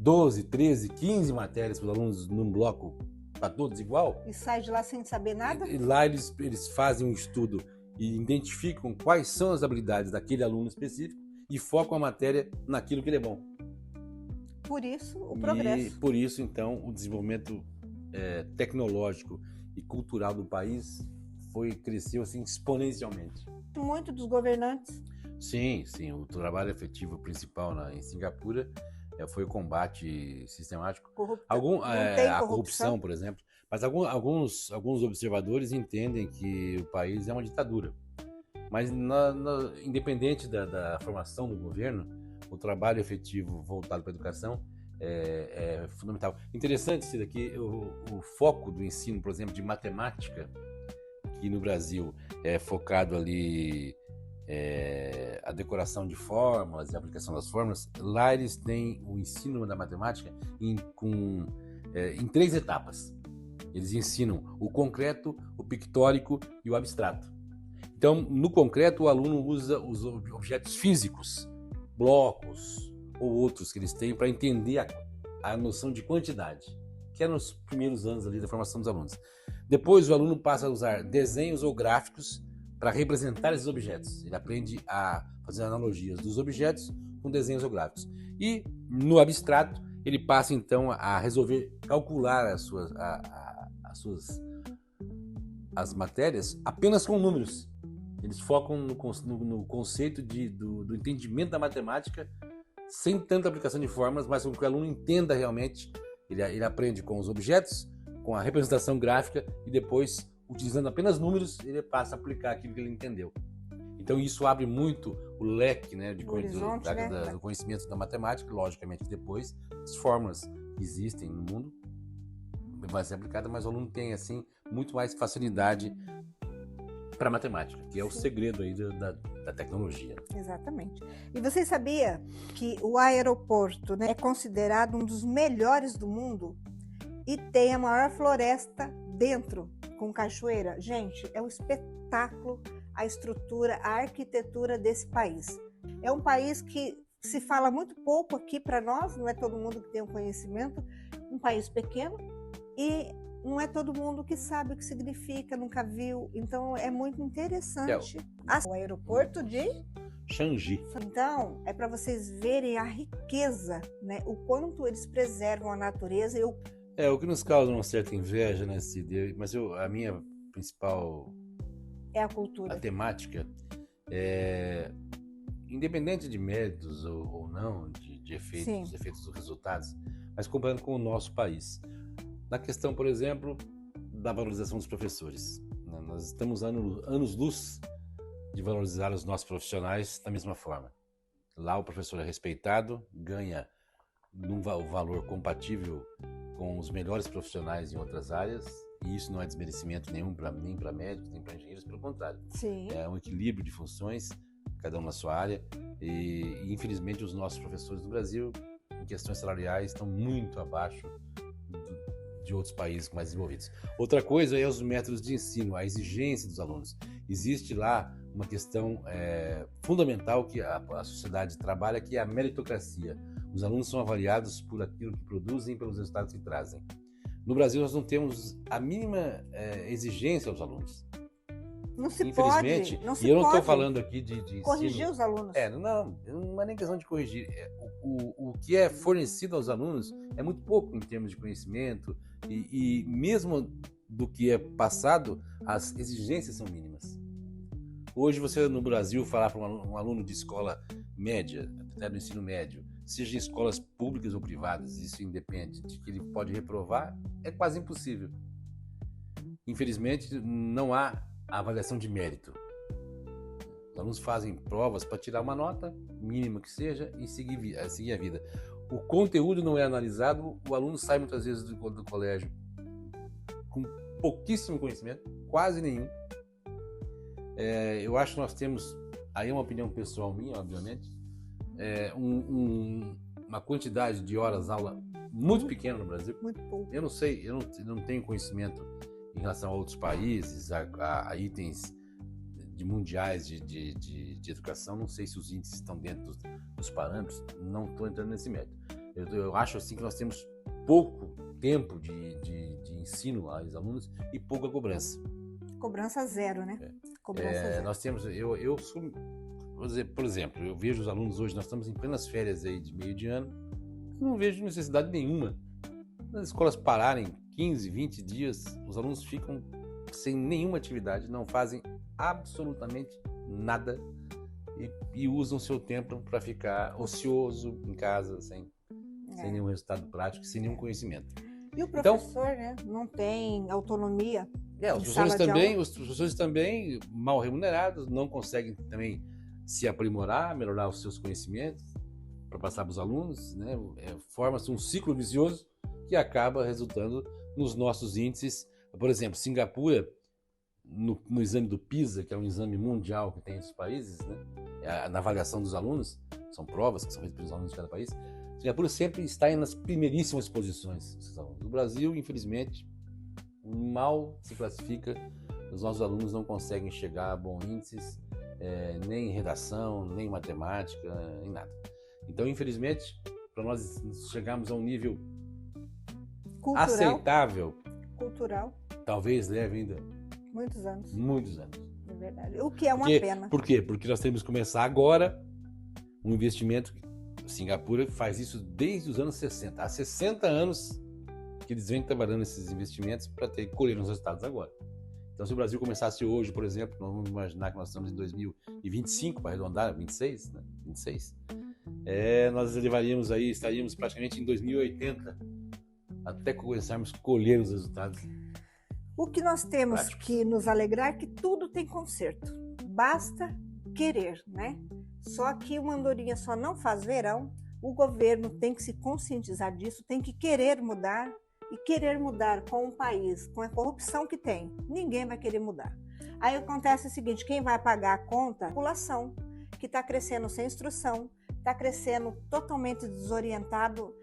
12, 13, 15 matérias para os alunos num bloco para todos igual. E sai de lá sem saber nada? E lá eles fazem um estudo e identificam quais são as habilidades daquele aluno específico e focam a matéria naquilo que ele é bom. Por isso, o progresso. E por isso, então, o desenvolvimento tecnológico e cultural do país cresceu assim, exponencialmente. Muito dos governantes. Sim, o trabalho efetivo principal em Singapura foi o combate sistemático à corrupção, por exemplo. Mas alguns observadores entendem que o país é uma ditadura. Mas, independente da formação do governo, o trabalho efetivo voltado para a educação é fundamental. Interessante isso daqui, o foco do ensino, por exemplo, de matemática, que no Brasil é focado ali a decoração de fórmulas e a aplicação das fórmulas. Lá eles têm o ensino da matemática em 3 etapas. Eles ensinam o concreto, o pictórico e o abstrato. Então, no concreto, o aluno usa os objetos físicos, blocos ou outros que eles têm para entender a noção de quantidade, que é nos primeiros anos ali da formação dos alunos. Depois, o aluno passa a usar desenhos ou gráficos para representar esses objetos. Ele aprende a fazer analogias dos objetos com desenhos ou gráficos. E, no abstrato, ele passa, então, a resolver calcular as matérias apenas com números. Eles focam no conceito do entendimento da matemática sem tanta aplicação de fórmulas, mas com que o aluno entenda realmente. Ele aprende com os objetos, com a representação gráfica e depois, utilizando apenas números, ele passa a aplicar aquilo que ele entendeu. Então isso abre muito o leque, né, do conhecimento da matemática. Logicamente depois as fórmulas que existem no mundo vai ser aplicada, mas o aluno tem assim muito mais facilidade para matemática, que é o segredo aí da tecnologia. Exatamente. E você sabia que o aeroporto, né, é considerado um dos melhores do mundo e tem a maior floresta dentro, com cachoeira? Gente, é um espetáculo a estrutura, a arquitetura desse país. É um país que se fala muito pouco aqui para nós, não é todo mundo que tem o conhecimento, um país pequeno, e não é todo mundo que sabe o que significa, nunca viu. Então é muito interessante. O aeroporto de Changi. Então, é para vocês verem a riqueza, né? O quanto eles preservam a natureza. O que nos causa uma certa inveja, né, Cid? Mas a minha principal é a cultura. A temática independente de méritos ou não, de efeitos dos resultados, mas comparando com o nosso país. Na questão, por exemplo, da valorização dos professores. Nós estamos anos-luz de valorizar os nossos profissionais da mesma forma. Lá o professor é respeitado, ganha um valor compatível com os melhores profissionais em outras áreas, e isso não é desmerecimento nenhum nem para médicos, nem para engenheiros, pelo contrário. Sim. É um equilíbrio de funções, cada um na sua área, e infelizmente os nossos professores do Brasil, em questões salariais, estão muito abaixo de outros países mais desenvolvidos. Outra coisa é os métodos de ensino, a exigência dos alunos. Existe lá uma questão fundamental que a sociedade trabalha, que é a meritocracia. Os alunos são avaliados por aquilo que produzem e pelos resultados que trazem. No Brasil, nós não temos a mínima exigência aos alunos. Não se Infelizmente, pode. Não se e eu não estou pode falando aqui de corrigir ensino. os alunos. Não é nem questão de corrigir. O que é fornecido aos alunos é muito pouco em termos de conhecimento, e mesmo do que é passado, as exigências são mínimas. Hoje você no Brasil falar para um aluno de escola média, até do ensino médio, seja em escolas públicas ou privadas, isso independe de que ele pode reprovar, é quase impossível. Infelizmente, não há avaliação de mérito. Os alunos fazem provas para tirar uma nota, mínima que seja, e seguir a vida. O conteúdo não é analisado, o aluno sai muitas vezes do colégio com pouquíssimo conhecimento, quase nenhum. Eu acho que nós temos, aí é uma opinião pessoal minha, obviamente, uma quantidade de horas-aula muito pequena no Brasil. Muito pouco. Eu não sei, eu não tenho conhecimento em relação a outros países, a itens de mundiais de educação. Não sei se os índices estão dentro dos parâmetros, não estou entrando nesse mérito. Eu acho assim que nós temos pouco tempo de ensino aos alunos e pouca cobrança. Cobrança zero, né? Cobrança zero. Nós temos, vou dizer, por exemplo, eu vejo os alunos hoje, nós estamos em plenas férias aí de meio de ano, não vejo necessidade nenhuma. As escolas pararem 15, 20 dias, os alunos ficam sem nenhuma atividade, não fazem absolutamente nada e usam seu tempo para ficar ocioso em casa, sem nenhum resultado prático, sem nenhum conhecimento. E o professor, né, não tem autonomia. Os professores também mal remunerados, não conseguem também se aprimorar, melhorar os seus conhecimentos para passar para os alunos, né? Forma-se um ciclo vicioso que acaba resultando nos nossos índices. Por exemplo, Singapura, no exame do PISA, que é um exame mundial que tem nos países, né? Na avaliação dos alunos, são provas que são feitas pelos alunos de cada país, Singapura sempre está nas primeiríssimas posições. O Brasil, infelizmente, mal se classifica, os nossos alunos não conseguem chegar a bons índices, nem em redação, nem em matemática, nem nada. Então, infelizmente, para nós chegarmos a um nível aceitável, talvez leve ainda muitos anos. É verdade. O que é uma pena. Por quê? Porque nós temos que começar agora um investimento. Singapura faz isso desde os anos 60. Há 60 anos que eles vêm trabalhando esses investimentos para colher os resultados agora. Então, se o Brasil começasse hoje, por exemplo, nós vamos imaginar que nós estamos em 2025, para arredondar, 26, né? 26. Nós estaríamos praticamente em 2080, até começarmos a colher os resultados. O que nós temos que nos alegrar é que tudo tem conserto. Basta querer, né? Só que uma andorinha só não faz verão. O governo tem que se conscientizar disso, tem que querer mudar. E querer mudar com um país, com a corrupção que tem, ninguém vai querer mudar. Aí acontece o seguinte, quem vai pagar a conta? A população, que está crescendo sem instrução, está crescendo totalmente desorientado.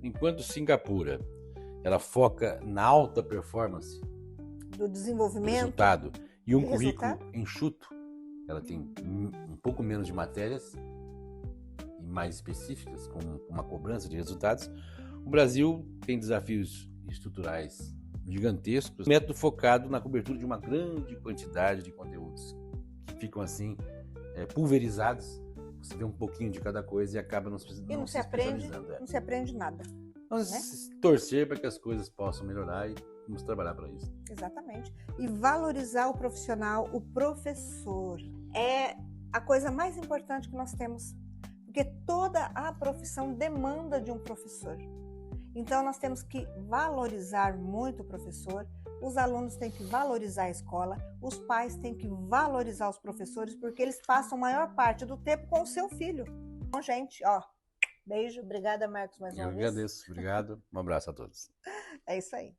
Enquanto Singapura, ela foca na alta performance do desenvolvimento, resultado, e um currículo enxuto, ela tem um pouco menos de matérias e mais específicas, com uma cobrança de resultados. O Brasil tem desafios estruturais gigantescos, método focado na cobertura de uma grande quantidade de conteúdos que ficam assim pulverizados. Você vê um pouquinho de cada coisa e acaba não se especializando. Não se aprende nada. Vamos torcer para que as coisas possam melhorar e vamos trabalhar para isso. Exatamente. E valorizar o profissional, o professor. É a coisa mais importante que nós temos, porque toda a profissão demanda de um professor. Então, nós temos que valorizar muito o professor, os alunos têm que valorizar a escola, os pais têm que valorizar os professores, porque eles passam a maior parte do tempo com o seu filho. Então, gente, beijo, obrigada, Marcos, mais uma vez. Eu agradeço, obrigado, um abraço a todos. É isso aí.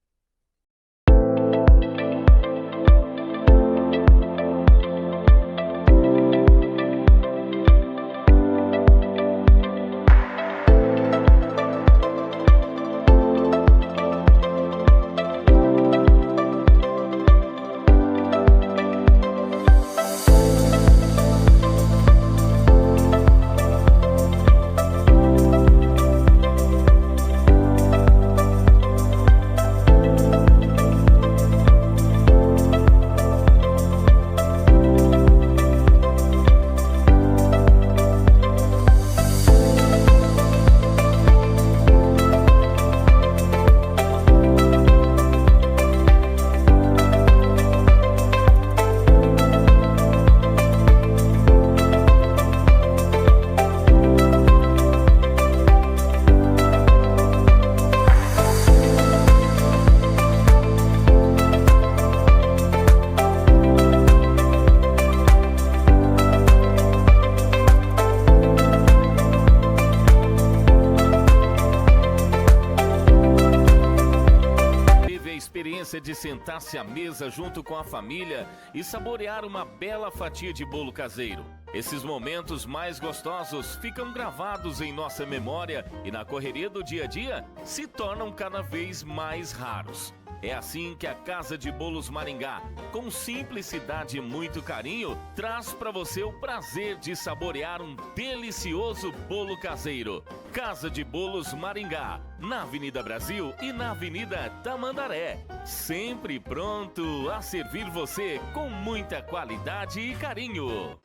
De sentar-se à mesa junto com a família e saborear uma bela fatia de bolo caseiro. Esses momentos mais gostosos ficam gravados em nossa memória e na correria do dia a dia se tornam cada vez mais raros. É assim que a Casa de Bolos Maringá, com simplicidade e muito carinho, traz para você o prazer de saborear um delicioso bolo caseiro. Casa de Bolos Maringá, na Avenida Brasil e na Avenida Tamandaré. Sempre pronto a servir você com muita qualidade e carinho.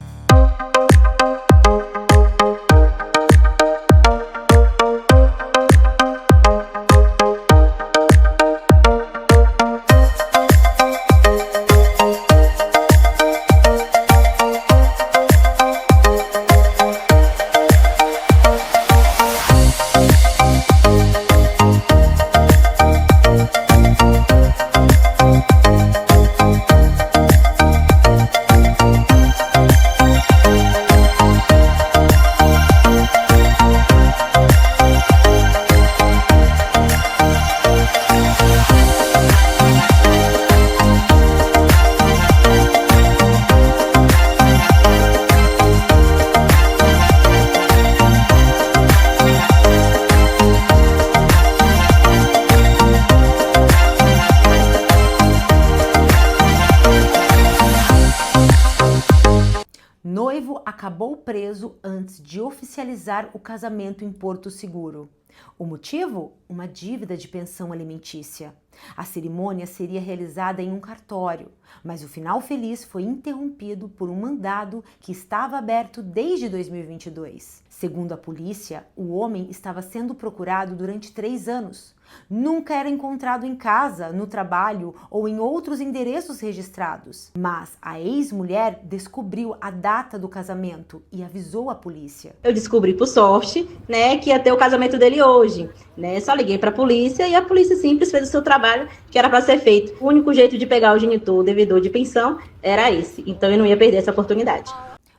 Noivo acabou preso antes de oficializar o casamento em Porto Seguro. O motivo? Uma dívida de pensão alimentícia. A cerimônia seria realizada em um cartório, mas o final feliz foi interrompido por um mandado que estava aberto desde 2022. Segundo a polícia, o homem estava sendo procurado durante 3 anos. Nunca era encontrado em casa, no trabalho ou em outros endereços registrados. Mas a ex-mulher descobriu a data do casamento e avisou a polícia. Eu descobri por sorte, né, que ia ter o casamento dele hoje, né? Só liguei para a polícia e a polícia simples fez o seu trabalho que era para ser feito. O único jeito de pegar o genitor, o devedor de pensão, era esse. Então eu não ia perder essa oportunidade.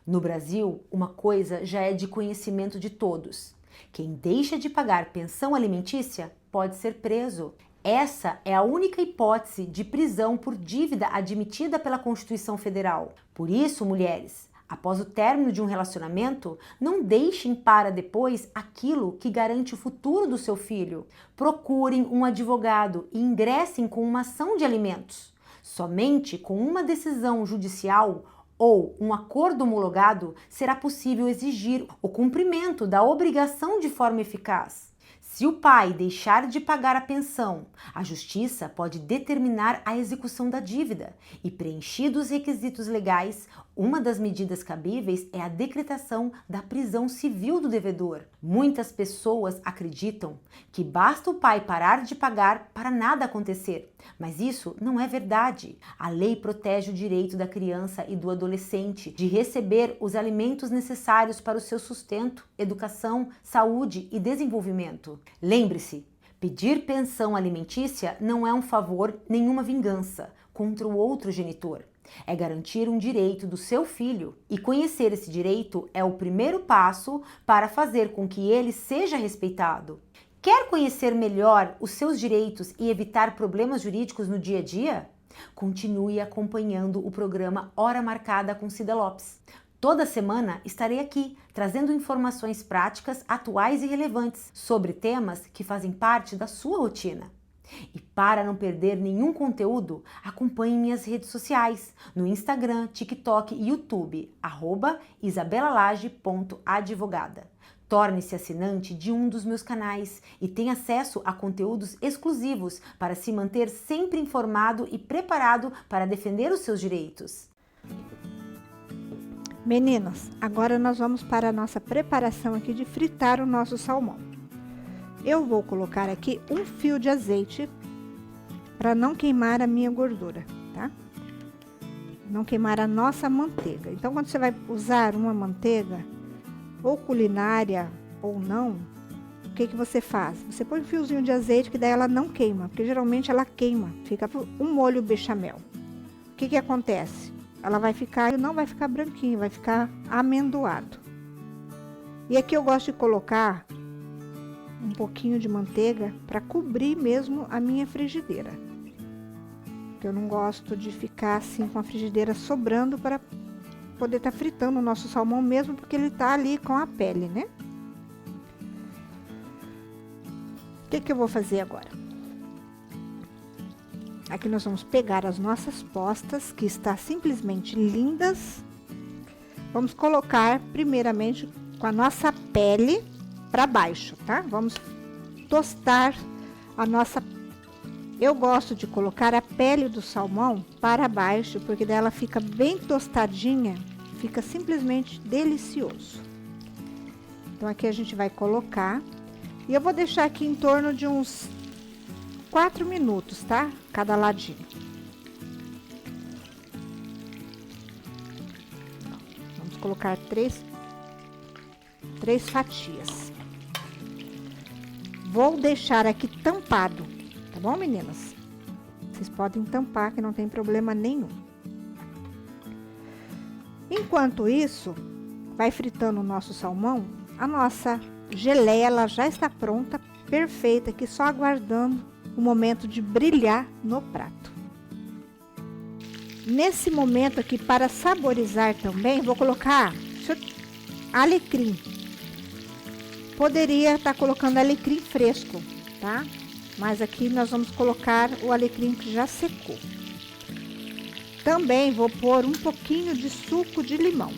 No Brasil, uma coisa já é de conhecimento de todos. Quem deixa de pagar pensão alimentícia pode ser preso. Essa é a única hipótese de prisão por dívida admitida pela Constituição Federal. Por isso, mulheres, após o término de um relacionamento, não deixem para depois aquilo que garante o futuro do seu filho. Procurem um advogado e ingressem com uma ação de alimentos. Somente com uma decisão judicial ou um acordo homologado será possível exigir o cumprimento da obrigação de forma eficaz. Se o pai deixar de pagar a pensão, a Justiça pode determinar a execução da dívida e, preenchidos os requisitos legais, uma das medidas cabíveis é a decretação da prisão civil do devedor. Muitas pessoas acreditam que basta o pai parar de pagar para nada acontecer, mas isso não é verdade. A lei protege o direito da criança e do adolescente de receber os alimentos necessários para o seu sustento, educação, saúde e desenvolvimento. Lembre-se, pedir pensão alimentícia não é um favor nem uma vingança contra o outro genitor. É garantir um direito do seu filho, e conhecer esse direito é o primeiro passo para fazer com que ele seja respeitado. Quer conhecer melhor os seus direitos e evitar problemas jurídicos no dia a dia? Continue acompanhando o programa Hora Marcada com Cida Lopes. Toda semana estarei aqui, trazendo informações práticas, atuais e relevantes sobre temas que fazem parte da sua rotina. E para não perder nenhum conteúdo, acompanhe minhas redes sociais, no Instagram, TikTok e YouTube, @isabelalage.advogada. Torne-se assinante de um dos meus canais e tenha acesso a conteúdos exclusivos para se manter sempre informado e preparado para defender os seus direitos. Meninas, agora nós vamos para a nossa preparação aqui de fritar o nosso salmão. Eu vou colocar aqui um fio de azeite para não queimar a minha gordura, tá? Não queimar a nossa manteiga. Então, quando você vai usar uma manteiga, ou culinária ou não, o que que você faz? Você põe um fiozinho de azeite que daí ela não queima, porque geralmente ela queima, fica um molho bechamel. O que que acontece? Ela vai ficar, não vai ficar branquinho, vai ficar amendoado. E aqui eu gosto de colocar um pouquinho de manteiga para cobrir mesmo a minha frigideira. Porque eu não gosto de ficar assim com a frigideira sobrando para poder estar fritando o nosso salmão mesmo, porque ele tá ali com a pele, né? O que que eu vou fazer agora? Aqui nós vamos pegar as nossas postas, que está simplesmente lindas. Vamos colocar primeiramente com a nossa pele para baixo, tá? Vamos tostar a nossa. Eu gosto de colocar a pele do salmão para baixo, porque daí ela fica bem tostadinha, fica simplesmente delicioso. Então aqui a gente vai colocar, e eu vou deixar aqui em torno de uns 4 minutos, tá? Cada ladinho. Vamos colocar três fatias. Vou deixar aqui tampado, tá bom, meninas? Vocês podem tampar, que não tem problema nenhum. Enquanto isso, vai fritando o nosso salmão, a nossa geleia ela já está pronta, perfeita, aqui só aguardando o momento de brilhar no prato. Nesse momento aqui, para saborizar também, vou colocar alecrim. Poderia estar colocando alecrim fresco, tá? Mas aqui nós vamos colocar o alecrim que já secou. Também vou pôr um pouquinho de suco de limão.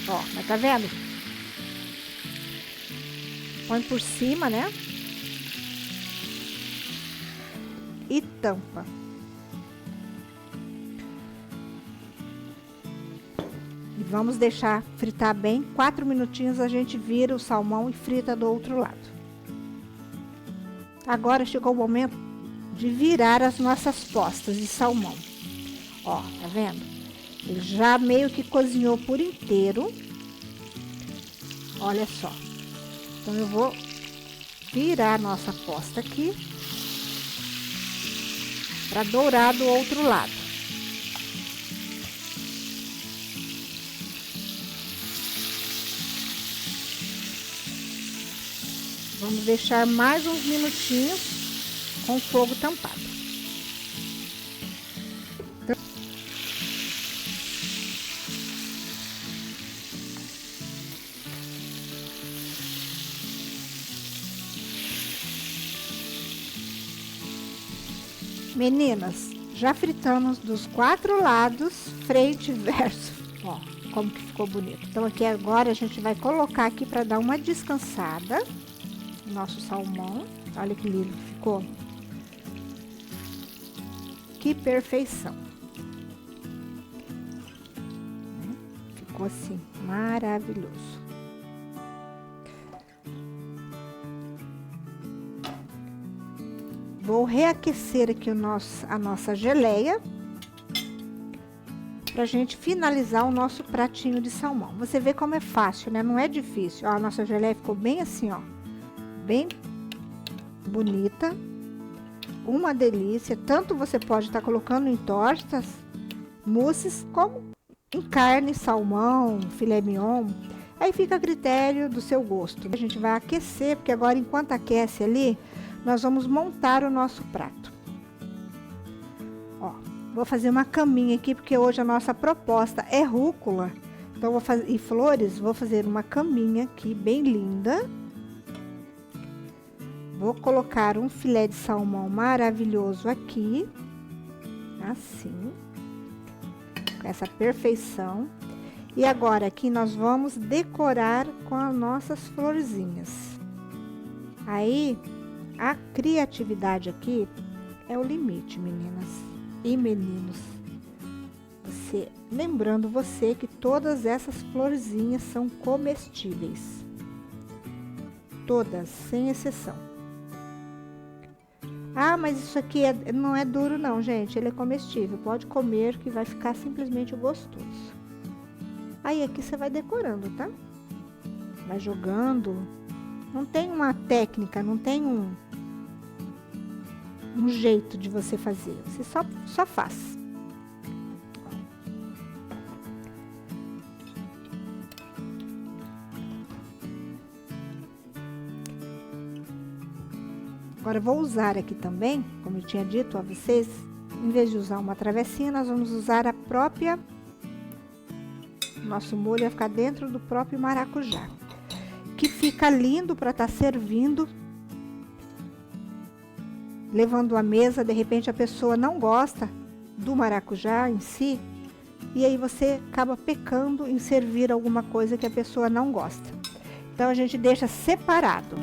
Ó, mas tá vendo? Põe por cima, né? E tampa. E vamos deixar fritar bem. 4 minutinhos a gente vira o salmão e frita do outro lado. Agora chegou o momento de virar as nossas postas de salmão. Ó, tá vendo? Ele já meio que cozinhou por inteiro. Olha só. Então eu vou virar a nossa posta aqui para dourar do outro lado. Vamos deixar mais uns minutinhos com o fogo tampado. Meninas, já fritamos dos 4 lados, frente e verso. Ó, como que ficou bonito. Então aqui agora a gente vai colocar aqui para dar uma descansada. Nosso salmão, olha que lindo que ficou. Que perfeição. Ficou assim, maravilhoso. Vou reaquecer aqui a nossa geleia pra gente finalizar o nosso pratinho de salmão. Você vê como é fácil, né? Não é difícil. Ó, a nossa geleia ficou bem assim, ó. Bem bonita. Uma delícia. Tanto você pode estar colocando em tortas, mousses, como em carne, salmão, filé mignon. Aí fica a critério do seu gosto. A gente vai aquecer, porque agora enquanto aquece ali, nós vamos montar o nosso prato. Ó, vou fazer uma caminha aqui, porque hoje a nossa proposta é rúcula. Então, vou fazer, e flores, vou fazer uma caminha aqui, bem linda. Vou colocar um filé de salmão maravilhoso aqui. Assim. Com essa perfeição. E agora aqui nós vamos decorar com as nossas florzinhas. Aí, a criatividade aqui é o limite, meninas e meninos. Lembrando você que todas essas florzinhas são comestíveis. Todas, sem exceção. Ah, mas isso aqui não é duro não, gente. Ele é comestível. Pode comer que vai ficar simplesmente gostoso. Aí aqui você vai decorando, tá? Vai jogando. Não tem uma técnica, não tem um jeito de você fazer. Você só faz. Agora, eu vou usar aqui também, como eu tinha dito a vocês, em vez de usar uma travessinha, nós vamos usar a própria... Nosso molho vai ficar dentro do próprio maracujá. Que fica lindo para estar servindo levando à mesa, de repente a pessoa não gosta do maracujá em si, e aí você acaba pecando em servir alguma coisa que a pessoa não gosta. Então a gente deixa separado.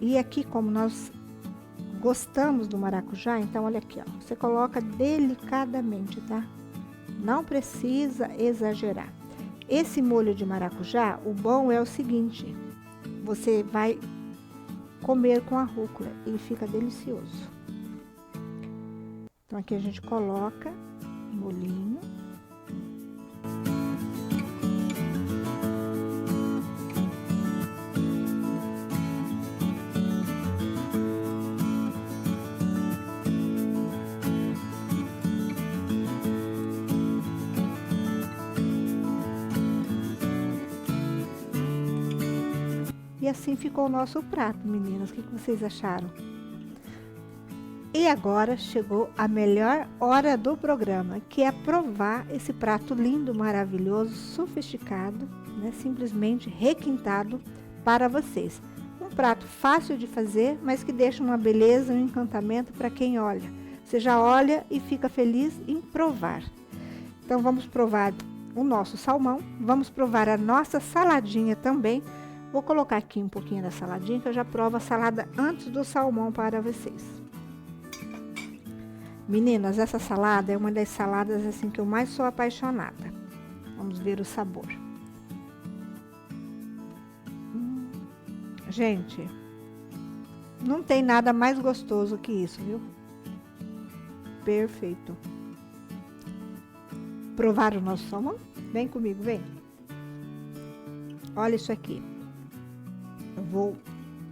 E aqui, como nós gostamos do maracujá, então olha aqui, ó, você coloca delicadamente, tá? Não precisa exagerar. Esse molho de maracujá, o bom é o seguinte, você vai comer com a rúcula, ele fica delicioso. Então aqui a gente coloca o molhinho. E assim ficou o nosso prato, meninas. O que vocês acharam? E agora chegou a melhor hora do programa, que é provar esse prato lindo, maravilhoso, sofisticado, né? Simplesmente requintado para vocês. Um prato fácil de fazer, mas que deixa uma beleza, um encantamento para quem olha. Você já olha e fica feliz em provar. Então vamos provar o nosso salmão, vamos provar a nossa saladinha também. Vou colocar aqui um pouquinho da saladinha, que eu já provo a salada antes do salmão para vocês. Meninas, essa salada é uma das saladas assim que eu mais sou apaixonada. Vamos ver o sabor. Gente, não tem nada mais gostoso que isso, viu? Perfeito. Provar o nosso salmão? Vem comigo, vem. Olha isso aqui. Eu vou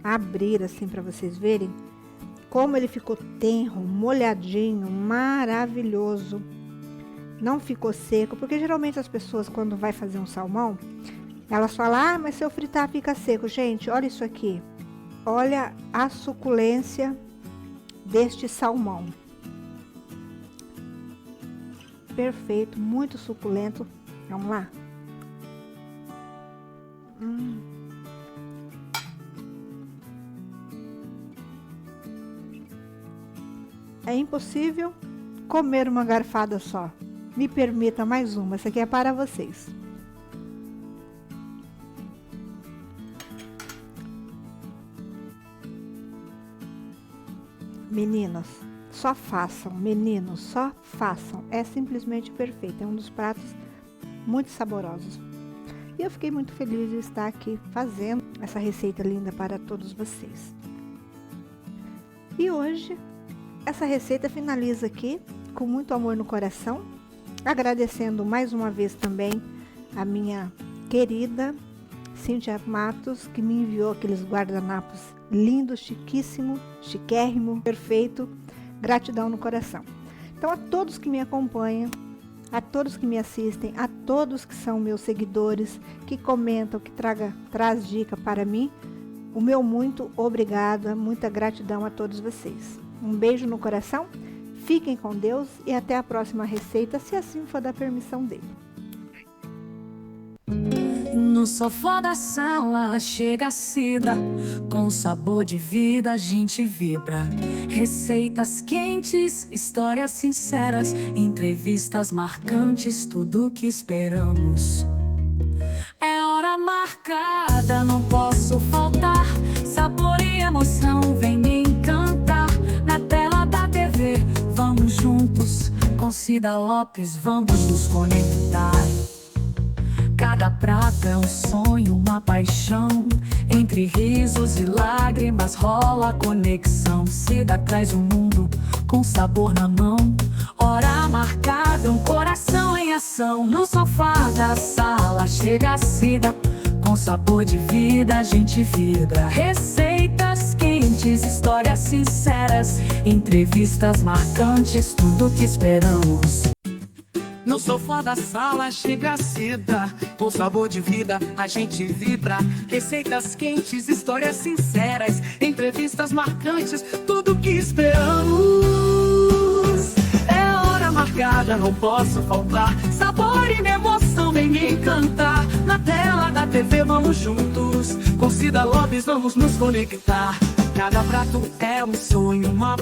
abrir assim para vocês verem como ele ficou tenro, molhadinho, maravilhoso. Não ficou seco, porque geralmente as pessoas quando vai fazer um salmão, elas falam, ah, mas se eu fritar fica seco. Gente, olha isso aqui. Olha a suculência deste salmão. Perfeito, muito suculento. Vamos lá? É impossível comer uma garfada só. Me permita mais uma. Essa aqui é para vocês. Meninas, só façam. Meninos, só façam. É simplesmente perfeito. É um dos pratos muito saborosos. E eu fiquei muito feliz de estar aqui fazendo essa receita linda para todos vocês. E hoje, essa receita finaliza aqui com muito amor no coração. Agradecendo mais uma vez também a minha querida Cíntia Matos, que me enviou aqueles guardanapos lindos, chiquíssimo, chiquérrimo, perfeito. Gratidão no coração. Então, a todos que me acompanham, a todos que me assistem, a todos que são meus seguidores, que comentam, que traz dica para mim, o meu muito obrigada, muita gratidão a todos vocês. Um beijo no coração, fiquem com Deus e até a próxima receita, se assim for da permissão dele. No sofá da sala chega a Cida, com sabor de vida a gente vibra. Receitas quentes, histórias sinceras, entrevistas marcantes, tudo que esperamos. É hora marcada, não posso faltar. Sabor e emoção vem me encantar. Na tela da TV, vamos juntos. Com Cida Lopes, vamos nos conectar. Cada prato é um sonho, uma paixão. Entre risos e lágrimas rola a conexão. Cida traz o mundo com sabor na mão. Hora marcada, um coração em ação. No sofá da sala chega a Cida, com sabor de vida a gente vibra. Receitas quentes, histórias sinceras, entrevistas marcantes, tudo que esperamos. No sofá da sala chega a Cida, com sabor de vida a gente vibra. Receitas quentes, histórias sinceras, entrevistas marcantes, tudo que esperamos. É hora marcada, não posso faltar. Sabor e emoção vem me encantar. Na tela da TV vamos juntos, com Cida Lopes vamos nos conectar. Cada prato é um sonho, uma